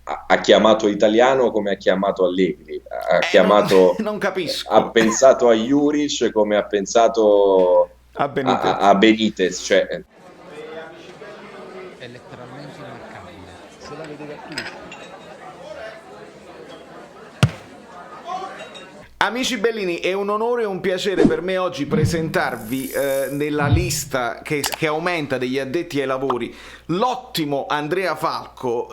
ha chiamato Italiano come ha chiamato Allegri, ha chiamato, Non ha capisco. pensato a Juric come ha pensato A a, Benitez. a Benitez, cioè È letteralmente immarcabile. Se la vede Gattuso. Amici bellini, è un onore e un piacere per me oggi presentarvi nella lista che aumenta degli addetti ai lavori l'ottimo Andrea Falco,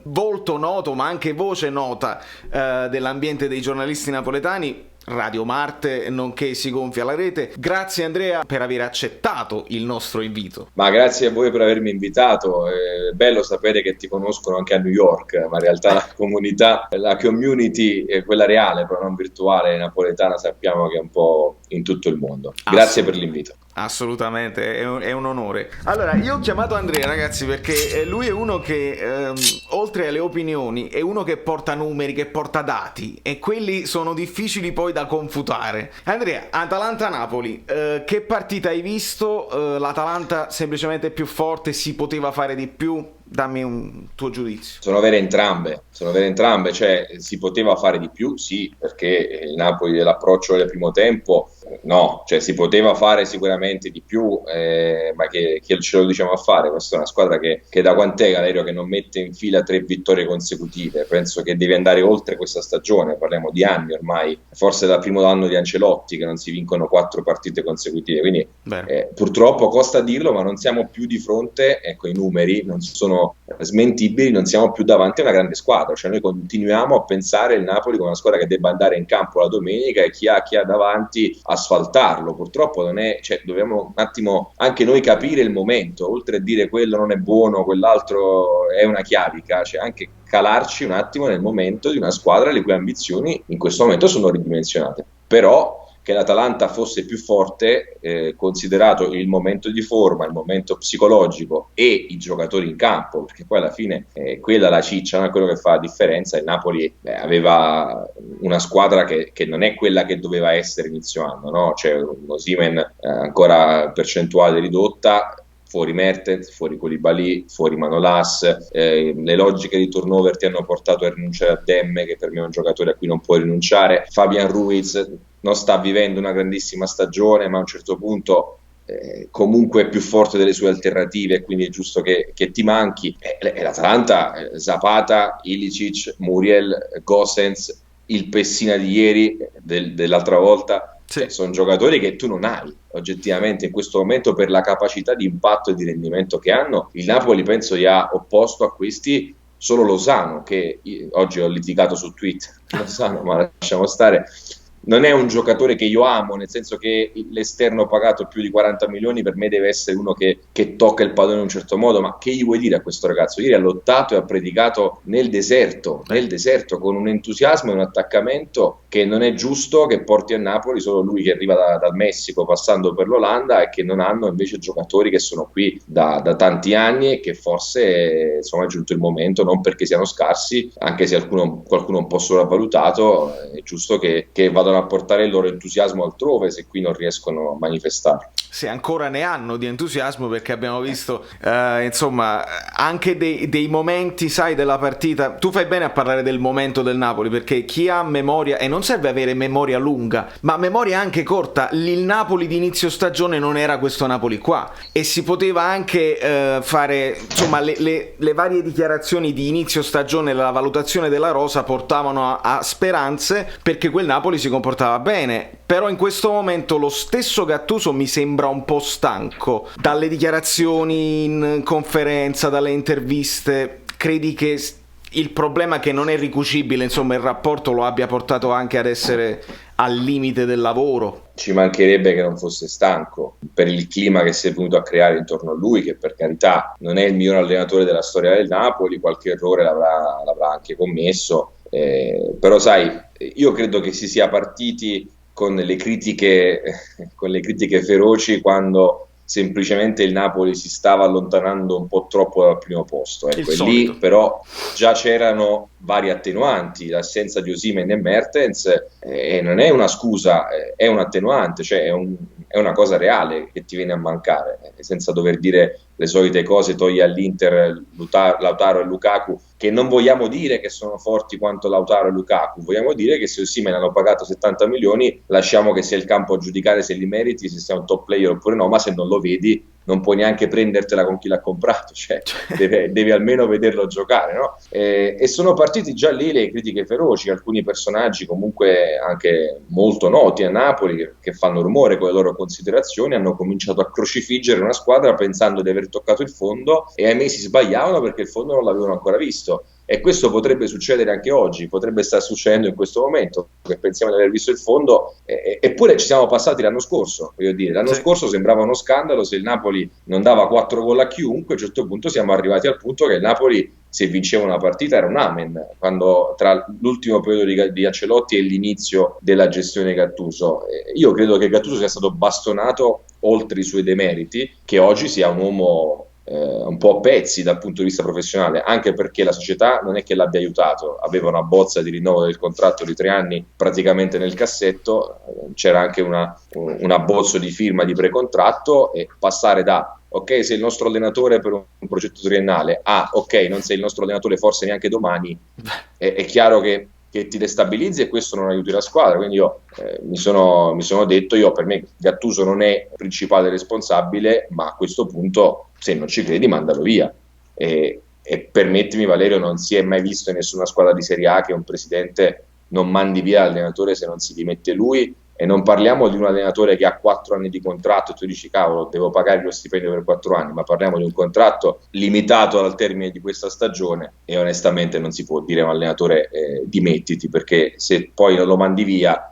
volto noto ma anche voce nota dell'ambiente dei giornalisti napoletani. Radio Marte, nonché Si gonfia la rete. Grazie Andrea per aver accettato il nostro invito. ma grazie a voi per avermi invitato. È bello sapere che ti conoscono anche a New York, ma in realtà la comunità, la community, quella reale, però non virtuale, napoletana, sappiamo che è un po' in tutto il mondo. Grazie per Assolutamente. l'invito. Assolutamente, è un onore. Allora, io ho chiamato Andrea, ragazzi, perché lui è uno che, oltre alle opinioni, è uno che porta numeri, che porta dati, e quelli sono difficili poi da confutare. Andrea, Atalanta-Napoli, che partita hai visto? L'Atalanta semplicemente più forte, si poteva fare di più? Dammi un tuo giudizio. Sono vere entrambe, cioè si poteva fare di più, sì, perché il Napoli dell'approccio del primo tempo, no, cioè si poteva fare sicuramente di più, ma che ce lo diciamo a fare? Questa è una squadra che da quant'è, Galerio, che non mette in fila 3 vittorie consecutive, penso che devi andare oltre questa stagione, parliamo di anni ormai, forse dal primo anno di Ancelotti che non si vincono 4 partite consecutive, quindi Vero. purtroppo costa dirlo, ma non siamo più di fronte, ecco i numeri non sono smentibili, non siamo più davanti a una grande squadra, cioè noi continuiamo a pensare il Napoli come una squadra che debba andare in campo la domenica e chi ha davanti asfaltarlo, purtroppo non è, cioè dobbiamo un attimo anche noi capire il momento, oltre a dire quello non è buono, quell'altro è una chiavica, cioè anche calarci un attimo nel momento di una squadra le cui ambizioni in questo momento sono ridimensionate, però che l'Atalanta fosse più forte, considerato il momento di forma, il momento psicologico e i giocatori in campo, perché poi alla fine quella la ciccia, no? È quello che fa la differenza. Il Napoli aveva una squadra che non è quella che doveva essere inizio anno, no? C'è un Osimhen ancora percentuale ridotta, fuori Mertens, fuori Koulibaly, fuori Manolas, le logiche di turnover ti hanno portato a rinunciare a Demme, che per me è un giocatore a cui non puoi rinunciare, Fabian Ruiz non sta vivendo una grandissima stagione, ma a un certo punto comunque è più forte delle sue alternative, quindi è giusto che ti manchi. E l'Atalanta, Zapata, Ilicic, Muriel, Gosens, il Pessina di ieri, dell'altra volta, Sì. sono giocatori che tu non hai oggettivamente in questo momento per la capacità di impatto e di rendimento che hanno. Il Napoli penso gli ha opposto a questi solo Lozano, che oggi ho litigato su Twitter, Lozano, ma lasciamo stare, non è un giocatore che io amo, nel senso che l'esterno pagato più di 40 milioni per me deve essere uno che tocca il pallone in un certo modo, ma che gli vuoi dire a questo ragazzo? Ieri ha lottato e ha predicato nel deserto con un entusiasmo e un attaccamento che non è giusto che porti a Napoli solo lui che arriva dal Messico passando per l'Olanda e che non hanno invece giocatori che sono qui da tanti anni e che forse insomma è giunto il momento, non perché siano scarsi, anche se qualcuno un po' sopravvalutato, è giusto che vadano a portare il loro entusiasmo altrove se qui non riescono a manifestarlo. Se ancora ne hanno di entusiasmo, perché abbiamo visto insomma anche dei momenti, sai, della partita. Tu fai bene a parlare del momento del Napoli, perché chi ha memoria, e non serve avere memoria lunga ma memoria anche corta, il Napoli di inizio stagione non era questo Napoli qua, e si poteva anche fare, insomma, le varie dichiarazioni di inizio stagione, la valutazione della rosa portavano a speranze, perché quel Napoli si comportava bene. Però in questo momento lo stesso Gattuso mi sembra un po' stanco dalle dichiarazioni in conferenza, dalle interviste. Credi che il problema, che non è ricucibile, insomma, il rapporto, lo abbia portato anche ad essere al limite del lavoro? Ci mancherebbe che non fosse stanco per il clima che si è venuto a creare intorno a lui, che per carità non è il miglior allenatore della storia del Napoli, qualche errore l'avrà anche commesso, però sai, io credo che si sia partiti con le critiche feroci quando semplicemente il Napoli si stava allontanando un po' troppo dal primo posto, Il ecco, e lì solito. però già c'erano vari attenuanti, l'assenza di Osimhen e Mertens, non è una scusa, è un attenuante, cioè è una cosa reale che ti viene a mancare, senza dover dire le solite cose, toglie all'Inter Lautaro e Lukaku, che non vogliamo dire che sono forti quanto Lautaro e Lukaku, vogliamo dire che se Osimhen hanno pagato 70 milioni, lasciamo che sia il campo a giudicare se li meriti, se sia un top player oppure no, ma se non lo vedi non puoi neanche prendertela con chi l'ha comprato, cioè devi almeno vederlo giocare, no? E sono partiti già lì le critiche feroci, alcuni personaggi comunque anche molto noti a Napoli che fanno rumore con le loro considerazioni, hanno cominciato a crocifiggere una squadra pensando di aver toccato il fondo e ahimè si sbagliavano perché il fondo non l'avevano ancora visto. E questo potrebbe succedere anche oggi, potrebbe stare succedendo in questo momento, che pensiamo di aver visto il fondo, eppure ci siamo passati l'anno scorso, voglio dire, l'anno scorso sembrava uno scandalo se il Napoli non dava 4 gol a chiunque, a un certo punto siamo arrivati al punto che il Napoli, se vinceva una partita, era un amen, quando tra l'ultimo periodo di Ancelotti e l'inizio della gestione Gattuso. Io credo che Gattuso sia stato bastonato oltre i suoi demeriti, che oggi sia un uomo un po' a pezzi dal punto di vista professionale, anche perché la società non è che l'abbia aiutato, aveva una bozza di rinnovo del contratto di 3 anni praticamente nel cassetto, c'era anche un abbozzo di firma di precontratto, e passare da ok sei il nostro allenatore per un progetto triennale a ok non sei il nostro allenatore forse neanche domani, è chiaro che ti destabilizzi e questo non aiuti la squadra. Quindi io mi sono detto, per me Gattuso non è il principale responsabile, ma a questo punto se non ci credi mandalo via. E permettimi Valerio, non si è mai visto in nessuna squadra di Serie A che un presidente non mandi via l'allenatore se non si dimette lui, e non parliamo di un allenatore che ha 4 anni di contratto e tu dici cavolo devo pagare lo stipendio per 4 anni, ma parliamo di un contratto limitato al termine di questa stagione e onestamente non si può dire a un allenatore dimettiti, perché se poi non lo mandi via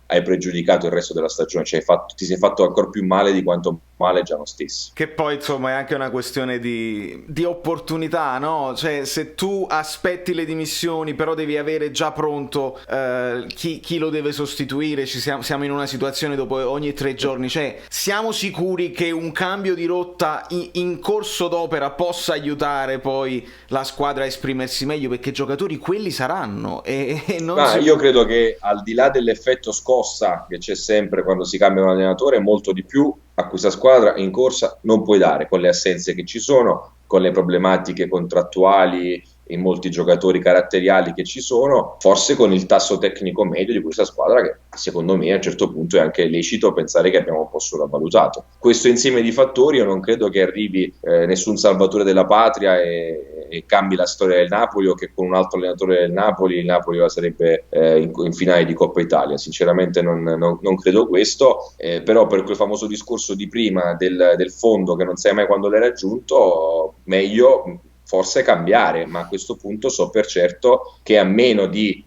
hai pregiudicato il resto della stagione, cioè ti sei fatto ancora più male di quanto male già lo stesso. Che poi insomma è anche una questione di opportunità, no? Cioè se tu aspetti le dimissioni però devi avere già pronto chi lo deve sostituire, siamo in una situazione dopo ogni 3 giorni, cioè siamo sicuri che un cambio di rotta in corso d'opera possa aiutare poi la squadra a esprimersi meglio, perché giocatori quelli saranno e non io credo che al di là dell'effetto scossa che c'è sempre quando si cambia un allenatore, molto di più a questa squadra in corsa non puoi dare, con le assenze che ci sono, con le problematiche contrattuali in molti giocatori caratteriali che ci sono, forse con il tasso tecnico medio di questa squadra che secondo me a un certo punto è anche lecito pensare che abbiamo un po' sopravvalutato. Questo insieme di fattori io non credo che arrivi nessun salvatore della patria e cambi la storia del Napoli, o che con un altro allenatore del Napoli il Napoli sarebbe in finale di Coppa Italia. Sinceramente non credo questo, però per quel famoso discorso di prima del fondo che non sai mai quando l'hai raggiunto, meglio forse cambiare, ma a questo punto so per certo che a meno di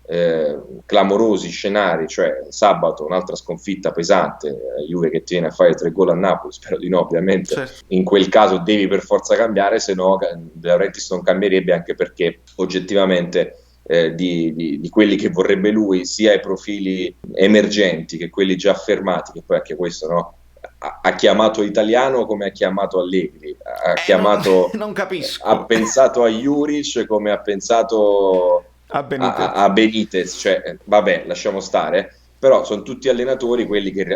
clamorosi scenari, cioè sabato un'altra sconfitta pesante, Juve che tiene a fare 3 gol a Napoli, spero di no ovviamente, certo. In quel caso devi per forza cambiare, se no De Laurentiis non cambierebbe, anche perché oggettivamente di quelli che vorrebbe lui, sia i profili emergenti che quelli già affermati, che poi anche questo no, ha chiamato Italiano come ha chiamato Allegri, ha chiamato non capisco, ha pensato a Juric come ha pensato a Benitez, cioè vabbè lasciamo stare, però sono tutti allenatori quelli che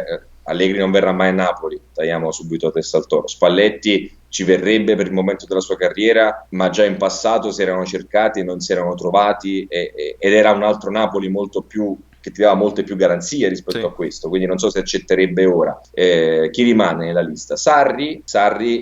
Allegri non verrà mai a Napoli, tagliamo subito a testa al toro. Spalletti ci verrebbe per il momento della sua carriera, ma già in passato si erano cercati e non si erano trovati, ed era un altro Napoli molto più che ti dava molte più garanzie rispetto a questo, quindi non so se accetterebbe ora. Chi rimane nella lista? Sarri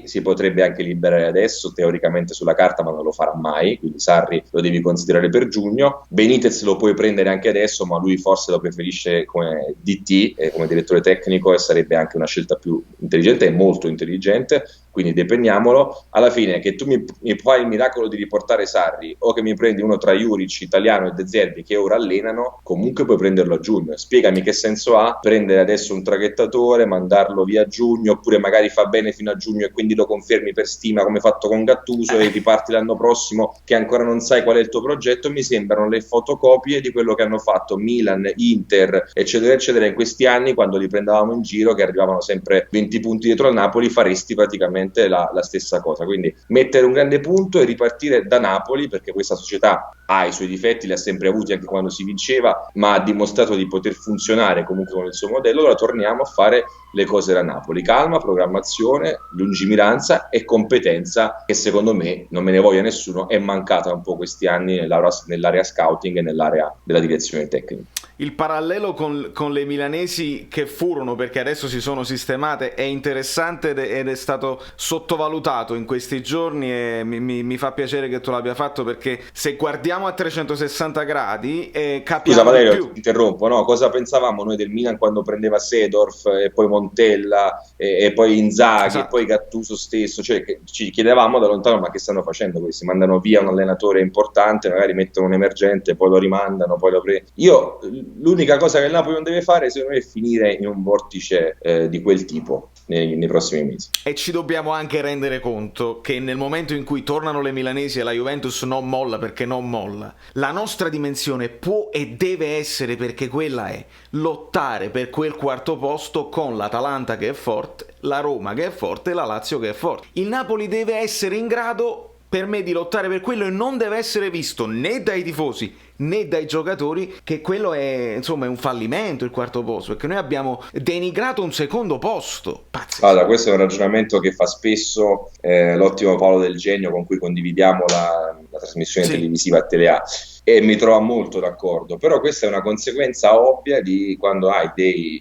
si potrebbe anche liberare adesso, teoricamente sulla carta, ma non lo farà mai, quindi Sarri lo devi considerare per giugno. Benitez lo puoi prendere anche adesso, ma lui forse lo preferisce come DT, come direttore tecnico, e sarebbe anche una scelta più intelligente e molto intelligente, quindi dependiamolo. Alla fine che tu mi fai il miracolo di riportare Sarri, o che mi prendi uno tra Juric, Italiano e De Zerbi che ora allenano, comunque puoi prenderlo a giugno. Spiegami che senso ha prendere adesso un traghettatore, mandarlo via a giugno, oppure magari fa bene fino a giugno e quindi lo confermi per stima come fatto con Gattuso e riparti l'anno prossimo che ancora non sai qual è il tuo progetto. Mi sembrano le fotocopie di quello che hanno fatto Milan, Inter eccetera eccetera in questi anni, quando li prendevamo in giro che arrivavano sempre 20 punti dietro al Napoli. Faresti praticamente la stessa cosa, quindi mettere un grande punto e ripartire da Napoli, perché questa società ha i suoi difetti, li ha sempre avuti anche quando si vinceva, ma ha dimostrato di poter funzionare comunque con il suo modello. Ora torniamo a fare le cose da Napoli: calma, programmazione, lungimiranza e competenza, che secondo me, non me ne voglia nessuno, è mancata un po' questi anni nell'area scouting e nell'area della direzione tecnica. Il parallelo con le milanesi che furono, perché adesso si sono sistemate, è interessante ed è stato sottovalutato in questi giorni, e mi fa piacere che tu l'abbia fatto, perché se guardiamo a 360 gradi capiamo. Scusa Valerio, più. ti interrompo, no? Cosa pensavamo noi del Milan quando prendeva Seedorf e poi Montella e poi Inzaghi, esatto, e poi Gattuso stesso? Cioè, ci chiedevamo da lontano: ma che stanno facendo questi? Mandano via un allenatore importante, magari mettono un emergente, poi lo rimandano, poi lo prendono. L'unica cosa che il Napoli non deve fare, secondo me, è finire in un vortice di quel tipo nei prossimi mesi. E ci dobbiamo anche rendere conto che nel momento in cui tornano le milanesi e la Juventus non molla, perché non molla, la nostra dimensione può e deve essere, perché quella è, lottare per quel quarto posto con l'Atalanta che è forte, la Roma che è forte e la Lazio che è forte. Il Napoli deve essere in grado, per me, di lottare per quello, e non deve essere visto né dai tifosi né dai giocatori che quello è, insomma, è un fallimento il quarto posto, perché noi abbiamo denigrato un secondo posto. Pazzesco. Allora, questo è un ragionamento che fa spesso l'ottimo Paolo Del Genio, con cui condividiamo la trasmissione televisiva a Telea, e mi trovo molto d'accordo. Però questa è una conseguenza ovvia di quando hai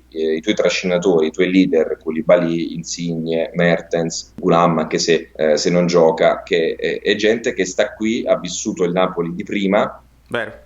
i tuoi trascinatori, i tuoi leader, Koulibaly, Insigne, Mertens, Thuram, anche se non gioca, che è gente che sta qui, ha vissuto il Napoli di prima. Vero.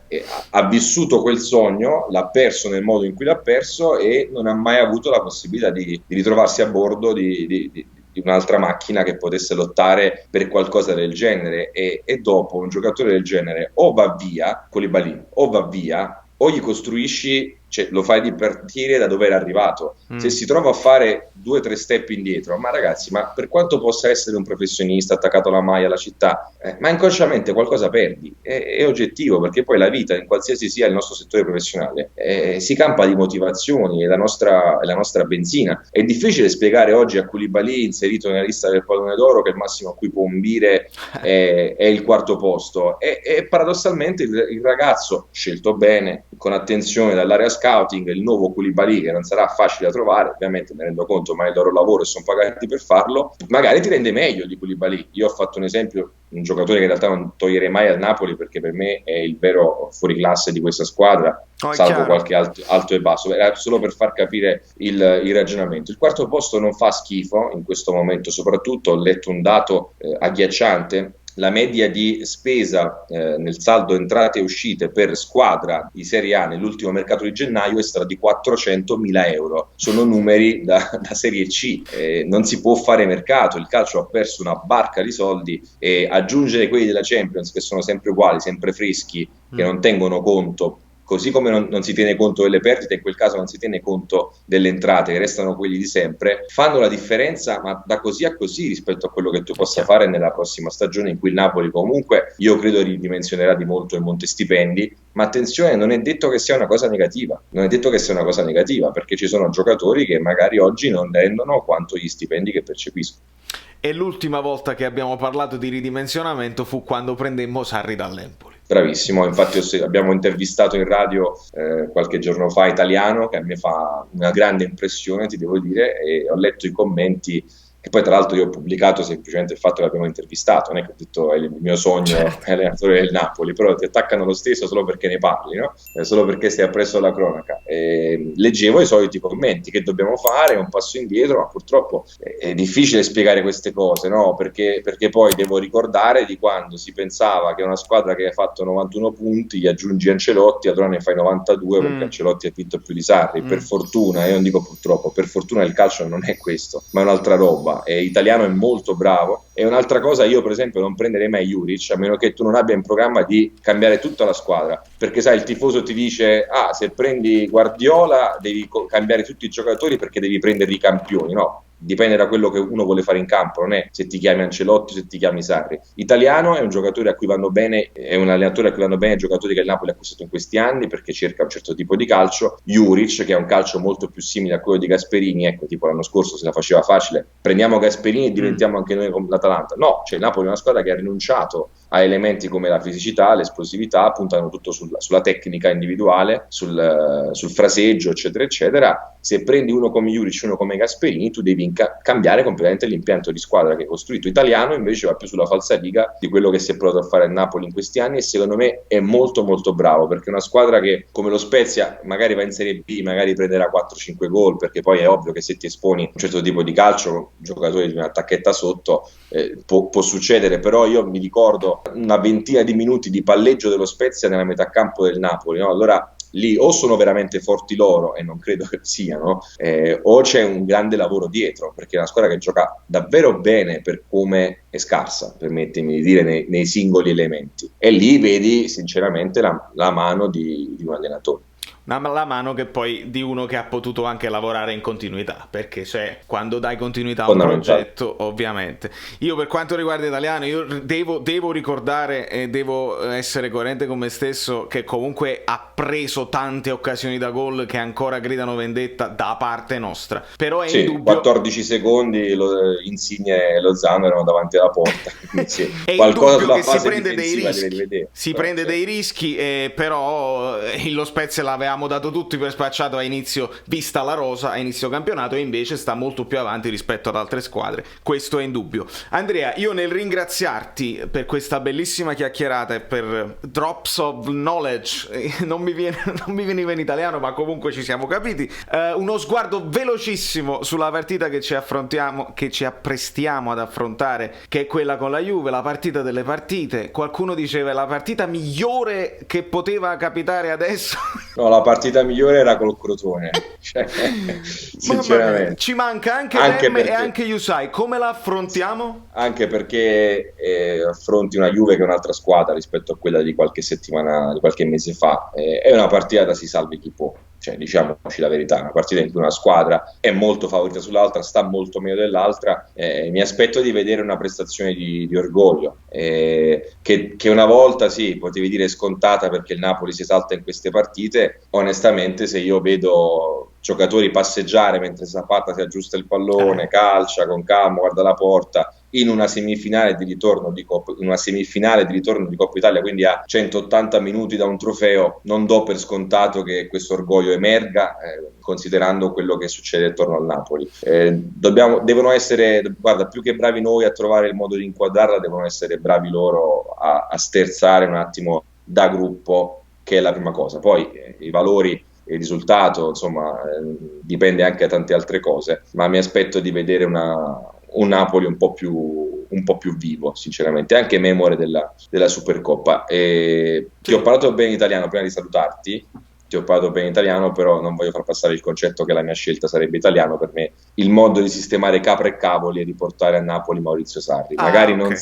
Ha vissuto quel sogno, l'ha perso nel modo in cui l'ha perso, e non ha mai avuto la possibilità di ritrovarsi a bordo di un'altra macchina che potesse lottare per qualcosa del genere. E dopo un giocatore del genere o va via, Koulibaly, o va via, o gli costruisci, cioè lo fai ripartire da dove era arrivato. Se si trova a fare 2 o 3 step indietro, ma ragazzi, ma per quanto possa essere un professionista attaccato alla maglia, alla città, ma inconsciamente qualcosa perdi, è oggettivo, perché poi la vita, in qualsiasi sia il nostro settore professionale, si campa di motivazioni, è la nostra benzina. È difficile spiegare oggi a Koulibaly, inserito nella lista del pallone d'oro, che il massimo a cui può ambire è il quarto posto, e paradossalmente il ragazzo, scelto bene, con attenzione dall'area scouting, il nuovo Koulibaly, che non sarà facile da trovare, ovviamente me ne rendo conto, ma è il loro lavoro e sono pagati per farlo, magari ti rende meglio di Koulibaly. Io ho fatto un esempio, un giocatore che in realtà non toglierei mai al Napoli, perché per me è il vero fuoriclasse di questa squadra, salvo qualche alto e basso. Era solo per far capire il ragionamento. Il quarto posto non fa schifo in questo momento, soprattutto ho letto un dato agghiacciante. La media di spesa nel saldo entrate e uscite per squadra di Serie A nell'ultimo mercato di gennaio è stata di 400.000 euro. Sono numeri da Serie C. Non si può fare mercato, il calcio ha perso una barca di soldi, e aggiungere quelli della Champions, che sono sempre uguali, sempre freschi, che non tengono conto, così come non si tiene conto delle perdite, in quel caso non si tiene conto delle entrate, che restano quelli di sempre, fanno la differenza, ma da così a così, rispetto a quello che tu possa fare nella prossima stagione, in cui il Napoli comunque, io credo, ridimensionerà di molto il monte stipendi. Ma attenzione, non è detto che sia una cosa negativa, perché ci sono giocatori che magari oggi non rendono quanto gli stipendi che percepiscono. E l'ultima volta che abbiamo parlato di ridimensionamento fu quando prendemmo Sarri dall'Empoli. Bravissimo, infatti abbiamo intervistato in radio qualche giorno fa Italiano, che a me fa una grande impressione, ti devo dire, e ho letto i commenti, che poi tra l'altro io ho pubblicato semplicemente il fatto che l'abbiamo intervistato, non è che ho detto è il mio sogno, è allenatore del Napoli, però ti attaccano lo stesso solo perché ne parli, no? Solo perché stai appresso alla cronaca. Leggevo i soliti commenti: che dobbiamo fare, un passo indietro, ma purtroppo è difficile spiegare queste cose, no? Perché poi devo ricordare di quando si pensava che una squadra che ha fatto 91 punti, gli aggiungi Ancelotti, allora ne fai 92, perché Ancelotti ha vinto più di Sarri. Per fortuna, io non dico purtroppo, per fortuna il calcio non è questo, ma è un'altra roba. Italiano è molto bravo. E un'altra cosa, io per esempio non prenderei mai Juric, a meno che tu non abbia in programma di cambiare tutta la squadra, perché sai, il tifoso ti dice: se prendi Guardiola devi cambiare tutti i giocatori perché devi prendere i campioni. No, dipende da quello che uno vuole fare in campo, non è se ti chiami Ancelotti o se ti chiami Sarri. Italiano è un giocatore a cui vanno bene, è un allenatore a cui vanno bene i giocatori che il Napoli ha acquistato in questi anni, perché cerca un certo tipo di calcio. Juric, che è un calcio molto più simile a quello di Gasperini, ecco, tipo l'anno scorso se la faceva facile, prendiamo Gasperini e diventiamo anche noi con l'Atalanta. No, cioè il Napoli è una squadra che ha rinunciato ha elementi come la fisicità, l'esplosività, puntano tutto sulla tecnica individuale, sul fraseggio, eccetera, eccetera. Se prendi uno come Juric, uno come Gasperini, tu devi cambiare completamente l'impianto di squadra che hai costruito. Italiano invece va più sulla falsariga di quello che si è provato a fare il Napoli in questi anni, e secondo me è molto molto bravo, perché è una squadra che, come lo Spezia, magari va in Serie B, magari prenderà 4-5 gol, perché poi è ovvio che se ti esponi a un certo tipo di calcio, giocatori di una tacchetta sotto, può succedere. Però io mi ricordo una ventina di minuti di palleggio dello Spezia nella metà campo del Napoli, no? Allora lì o sono veramente forti loro, e non credo che siano, o c'è un grande lavoro dietro, perché è una squadra che gioca davvero bene per come è scarsa, permettimi di dire, nei singoli elementi, e lì vedi sinceramente la mano di un allenatore. La mano che poi di uno che ha potuto anche lavorare in continuità, perché quando dai continuità a un progetto, ovviamente. Io, per quanto riguarda Italiano, io devo ricordare e devo essere coerente con me stesso, che comunque ha preso tante occasioni da gol che ancora gridano vendetta da parte nostra. Però è indubbio... 14 secondi Insigne e Lozano erano davanti alla porta. Sì, è qualcosa sulla che fase si prende dei rischi, però lo Spezia l'avevamo dato tutti per spacciato a inizio, vista la rosa, a inizio campionato, e invece sta molto più avanti rispetto ad altre squadre. Questo è indubbio. Andrea, io nel ringraziarti per questa bellissima chiacchierata e per drops of knowledge, non mi veniva in italiano, ma comunque ci siamo capiti, uno sguardo velocissimo sulla partita che ci apprestiamo ad affrontare, che è quella con la Juve, la partita delle partite. Qualcuno diceva la partita migliore che poteva capitare adesso. No, la partita migliore era col Crotone, sinceramente. Ci manca anche Lemme e anche Yusai. Come la affrontiamo? Anche perché affronti una Juve che è un'altra squadra rispetto a quella di qualche settimana, di qualche mese fa. È una partita da si salvi chi può. Cioè, diciamoci la verità, una partita in cui una squadra è molto favorita sull'altra, sta molto meglio dell'altra. Mi aspetto di vedere una prestazione di orgoglio, che una volta sì, potevi dire scontata, perché il Napoli si esalta in queste partite. Onestamente, se io vedo giocatori passeggiare mentre Zapata si aggiusta il pallone, calcia con calma, guarda la porta, in una semifinale di ritorno di Coppa Italia, quindi a 180 minuti da un trofeo, non do per scontato che questo orgoglio emerga, considerando quello che succede attorno al Napoli. Devono essere, guarda, più che bravi noi a trovare il modo di inquadrarla, devono essere bravi loro a sterzare un attimo da gruppo, che è la prima cosa. Poi i valori, il risultato, insomma, dipende anche da tante altre cose, ma mi aspetto di vedere un Napoli un po' più vivo, sinceramente, anche memore della Supercoppa. Ti ho parlato bene in italiano prima di salutarti. Però non voglio far passare il concetto che la mia scelta sarebbe italiano. Per me il modo di sistemare capra e cavoli è di portare a Napoli Maurizio Sarri. Magari okay.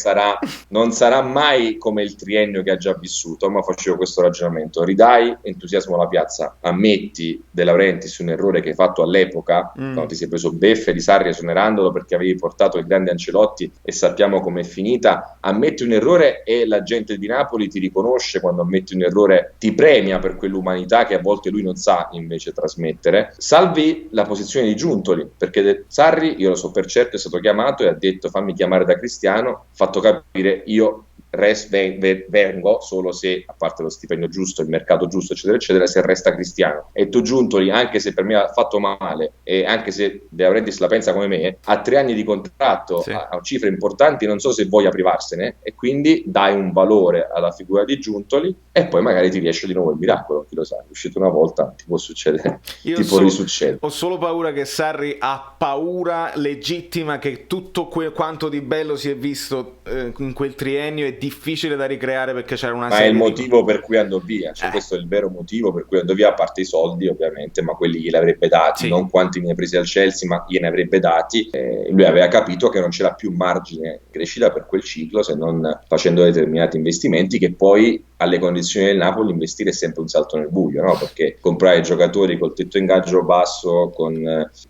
non sarà mai come il triennio che ha già vissuto, ma facevo questo ragionamento: ridai entusiasmo alla piazza, ammetti De Laurentiis un errore che hai fatto all'epoca, quando ti sei preso beffe di Sarri esonerandolo perché avevi portato il grande Ancelotti e sappiamo com'è finita. Ammetti un errore e la gente di Napoli ti riconosce. Quando ammetti un errore ti premia per quell'umanità che a volte lui non sa invece trasmettere. Salvi la posizione di Giuntoli, perché Sarri, io lo so per certo, è stato chiamato e ha detto fammi chiamare da Cristiano, fatto capire io vengo solo se, a parte lo stipendio giusto, il mercato giusto, eccetera eccetera, se resta Cristiano. E tu Giuntoli, anche se per me ha fatto male e anche se De Laurentiis la pensa come me, ha 3 anni di contratto, sì, ha cifre importanti, non so se voglia privarsene, e quindi dai un valore alla figura di Giuntoli e poi magari ti riesce di nuovo il miracolo. Chi lo sa, è uscito una volta, ti può succedere, può risuccedere. Ho solo paura che Sarri ha paura legittima che tutto quanto di bello si è visto in quel triennio è difficile da ricreare, perché c'era una serie. Ma è il motivo per cui andò via, questo è il vero motivo per cui andò via, a parte i soldi ovviamente, ma quelli glieli avrebbe dati, sì, non quanti ne ha presi al Chelsea, ma gliene avrebbe dati. Lui aveva capito che non c'era più margine di crescita per quel ciclo se non facendo determinati investimenti, che poi alle condizioni del Napoli investire è sempre un salto nel buio, no? Perché comprare giocatori col tetto ingaggio basso,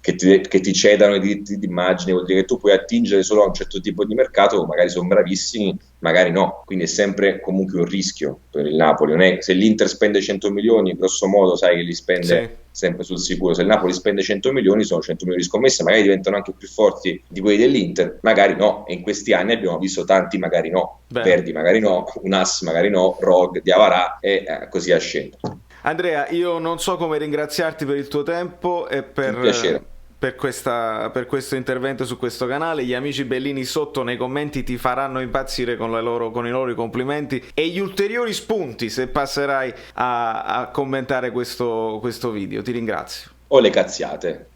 che ti cedano i diritti d'immagine, vuol dire che tu puoi attingere solo a un certo tipo di mercato, magari sono bravissimi, magari no, quindi è sempre comunque un rischio per il Napoli. Non è, se l'Inter spende 100 milioni, grosso modo sai che li spende sempre sul sicuro. Se il Napoli spende 100 milioni, sono 100 milioni di scommesse, magari diventano anche più forti di quelli dell'Inter, magari no, e in questi anni abbiamo visto tanti magari no, Verdi magari no, Unas magari no, Rog, Diawara e così a scendere. Andrea, io non so come ringraziarti per il tuo tempo e per questo intervento su questo canale. Gli amici bellini sotto nei commenti ti faranno impazzire con i loro complimenti e gli ulteriori spunti se passerai a commentare questo video. Ti ringrazio. O le cazziate,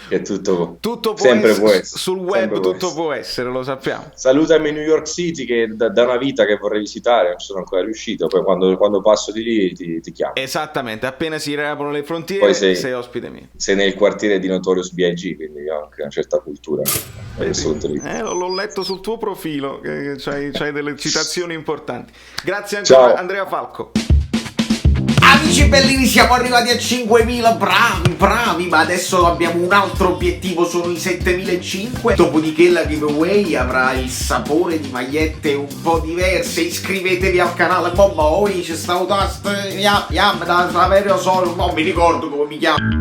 che tutto può essere. Sul web tutto può essere, lo sappiamo. Salutami New York City, che da una vita che vorrei visitare, non sono ancora riuscito, poi quando passo di lì ti chiamo. Esattamente, appena si riaprono le frontiere sei ospite mio. Sei nel quartiere di Notorious B.I.G., quindi ho anche una certa cultura. L'ho letto sul tuo profilo, che c'hai delle citazioni importanti. Grazie ancora. Ciao. Andrea Falco. Amici bellini, siamo arrivati a 5.000, bravi, ma adesso abbiamo un altro obiettivo, sono i 7.500. Dopodiché la giveaway avrà il sapore di magliette un po' diverse. Iscrivetevi al canale, poi c'è stato da Saverio Solo, non mi ricordo come mi chiamo.